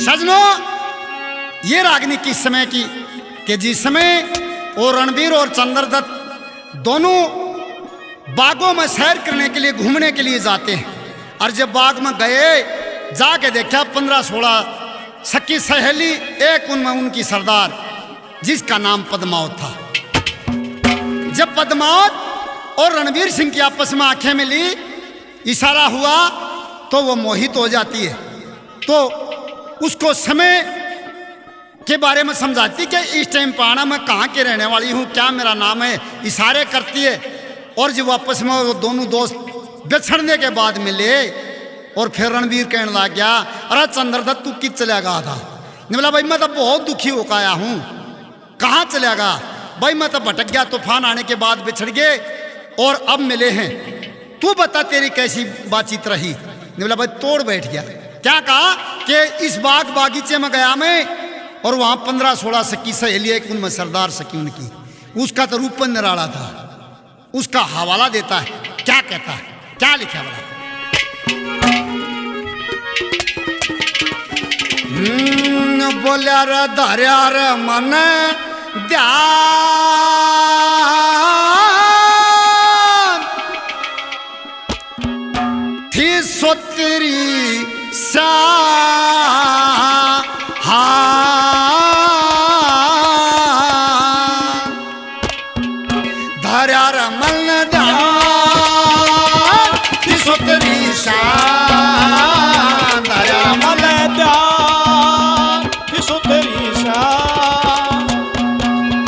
सजनों, ये रागनी किस समय की कि जिस समय वो रणवीर और चंद्रदत्त दोनों बागों में सैर करने के लिए, घूमने के लिए जाते हैं। और जब बाग में गए, जाके देखा 15-16 सखी सहेली, एक उनमें उनकी सरदार जिसका नाम पद्मावत था। जब पद्मावत और रणवीर सिंह की आपस में आंखें मिली, इशारा हुआ तो वो मोहित हो जाती है। तो उसको समय के बारे में समझाती कि इस टाइम पर आना, मैं कहाँ के रहने वाली हूँ, क्या मेरा नाम है, इशारे करती है। और जब वापस में वो दोनों दोस्त बिछड़ने के बाद मिले और फिर रणवीर कहने लग गया, अरे चंद्रदत्त तू किस चला गया था? ने बोला भाई मैं तो बहुत दुखी होकर आया हूँ। कहाँ चला गया? भाई मैं तो भटक गया, तूफान आने के बाद बिछड़ गए और अब मिले हैं। तू बता तेरी कैसी बातचीत रही? ने बोला भाई तोड़ बैठ गया। क्या कहा कि इस बागीचे में गया मैं और वहाँ 15-16 सखी सहेली, एक उनमें सरदार सखी उनकी, उसका तो रूप निराला था। उसका हवाला देता है, क्या कहता है, क्या लिखा बड़ा? बोलिया रे धर्या रे मन ध्यान थी सोतरी सा धर्या रे मन ध्यान थी सोतरी सा धर्या मन ध्यान थी सोतरी सा।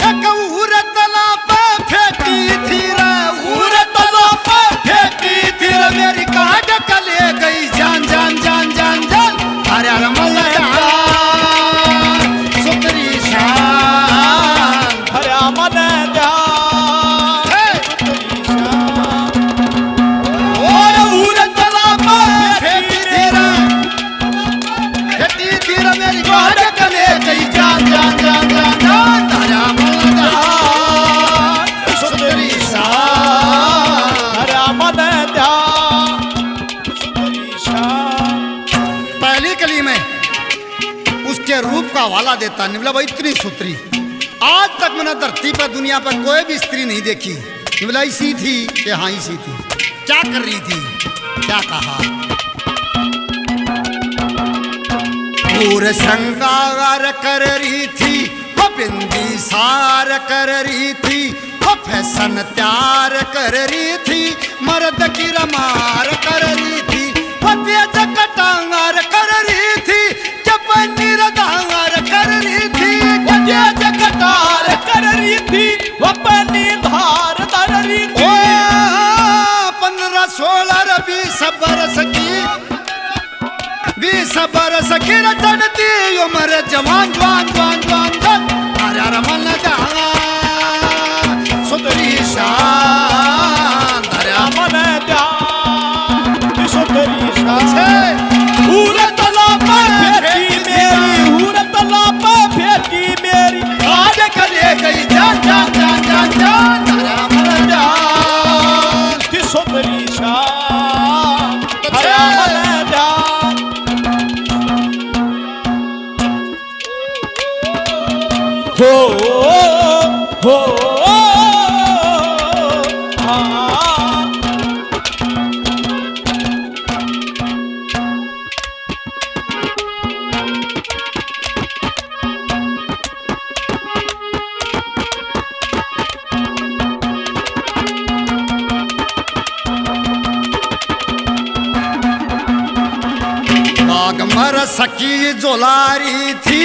एक उरतला पे फेंकी थी रे, उरतला पे फेंकी थी रे, मेरी काट कले गई जान जान जान जान जान। धर्या रे मन ध्यान सोतरी सा धर्या मन ध्यान रूप का हवाला देता। निबला भाई इतनी सुतरी आज तक मैंने धरती पर, दुनिया पर कोई भी स्त्री नहीं देखी। निबला इसी थी कि हाँ इसी थी। क्या कर रही थी, क्या कहा? पूरे श्रृंगार कर रही थी, वो बिंदी सार कर रही थी, वो फैशन तैयार कर रही थी, मर्द की रमार कर रही थी, वो तेज कटांगार कर रही थी, कर रही थी, कटार कर रही थी, अपनी धार धर रही थी। 15-16 20 बरस की, 20 बरस की चढ़ती उम्र, जवान जवान जवान जवान जवान। धर्या रे मन ध्यान सोतरी सा धर्या मन ध्यान सोतरी सा। उरतला पे फेंकी मेरी, उरतला पे फेंकी मेरी, आज कले गई जान जान जान जान जान। धर्या मन ध्यान थी सोतरी सा धर्या मन ध्यान। हो मर सखी जोलारी थी,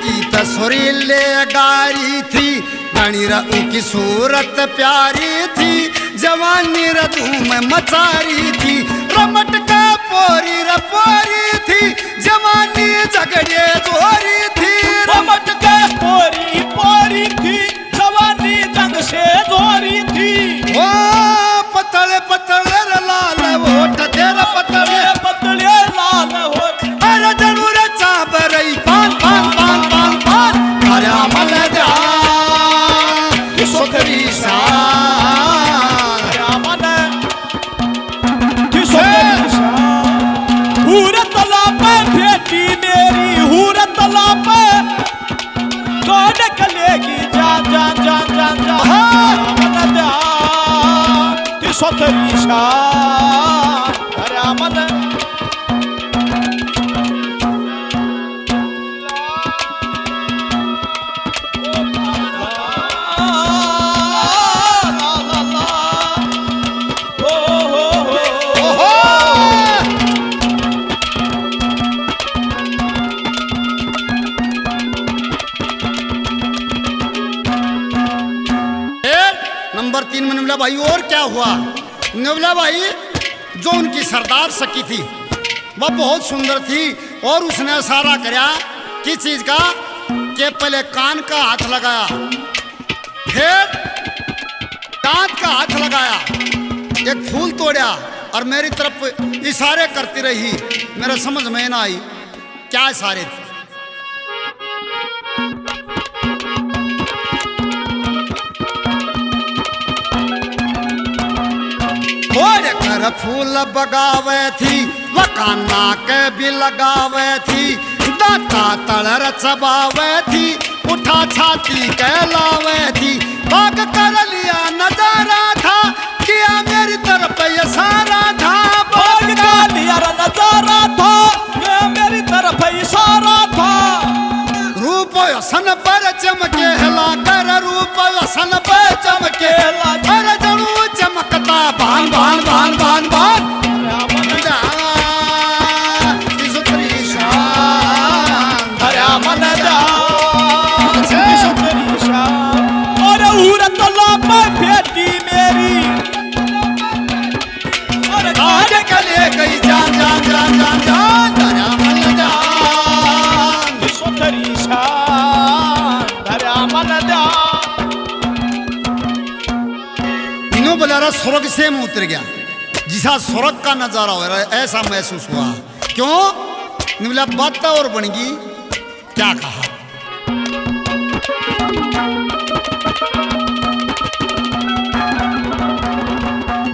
गीत सुरीले गारी थी, गणी रऊ की सूरत प्यारी थी, जवानी रधूम मचारी थी, रमट का पोरी रपोरी थी, जवानी झगड़े जोरी थी, रमट का पोरी पोरी थी, जवानी जंग से जोरी थी। ओ पतले पतले लाल होठ तेरा, पतले पतले लाल होठ, अरे जरूर चाबरई पान पान पान पान पान। धर्या मन ध्यान सोतरी सा धर्या मन सोतरी सा। उरतला पे फेंकी मेरी, तेरी शान धर्या मन नंबर 3 में निवला भाई और क्या हुआ। निवला भाई जो उनकी सरदार सखी थी वह बहुत सुंदर थी और उसने इशारा कराया किस चीज का कि पहले कान का हाथ लगाया फिर दांत का हाथ लगाया एक फूल तोड़ा और मेरी तरफ इशारे करती रही। मेरे समझ में ना आई क्या इशारे थे। थोड़े कर फूल बगावे थी वह काना के भी लगावे थी दाता तलर चबावे थी उठा छाती कहलावे थी बाग कर लिया नजारा था किया मेरी तरफ ये सारा था बाग कर लिया नजारा था किया मेरी तरफ इशारा था। रूप सन पर चमके हला कर रूप सन पर चमके हला कर जणू चमकता भान भान भान भान भान धर्या मन और उरत लाप बेटी मेरी और आज कले गई जान जान जान जान जान धर्या मन तेरी शान धर्या मन नो बलारा स्वर्ग से में उतर गया जिसा स्वर्ग का नजारा हो रहा है ऐसा महसूस हुआ। क्यों निवला बात और बन गई क्या कहा।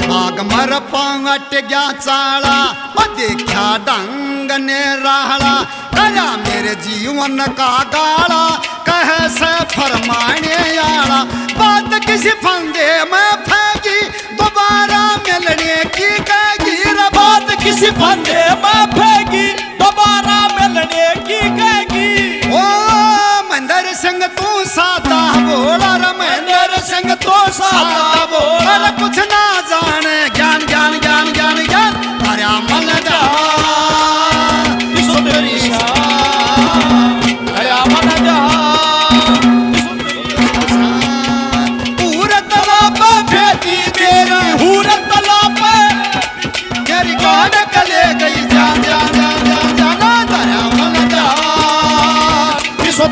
बाग मर पांगट गया चाला और देखा डंग ने राहला कया मेरे जीवन का गाला कह से फरमाने आला बात किसी फंदे में फेंकी दोबारा मिलने की कहेगी बात किसी फंदे में फेंकी दोबारा मिलने की कहेगी। ओ महेंद्र सिंह तू सादा बोला रे महेंद्र सिंह तू सादा बोला रे कुछ ना जाने ज्ञान ज्ञान ज्ञान ज्ञान ज्ञान धर्या मन तेरी शान धर्या मन पूरत लाप फेंकी तेरी पूरत लाप मेरी गाड़ कले गई जान जान जान जान जान धर्या मन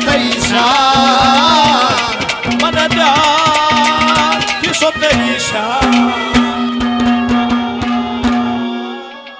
तेरी शान मन तेरी शान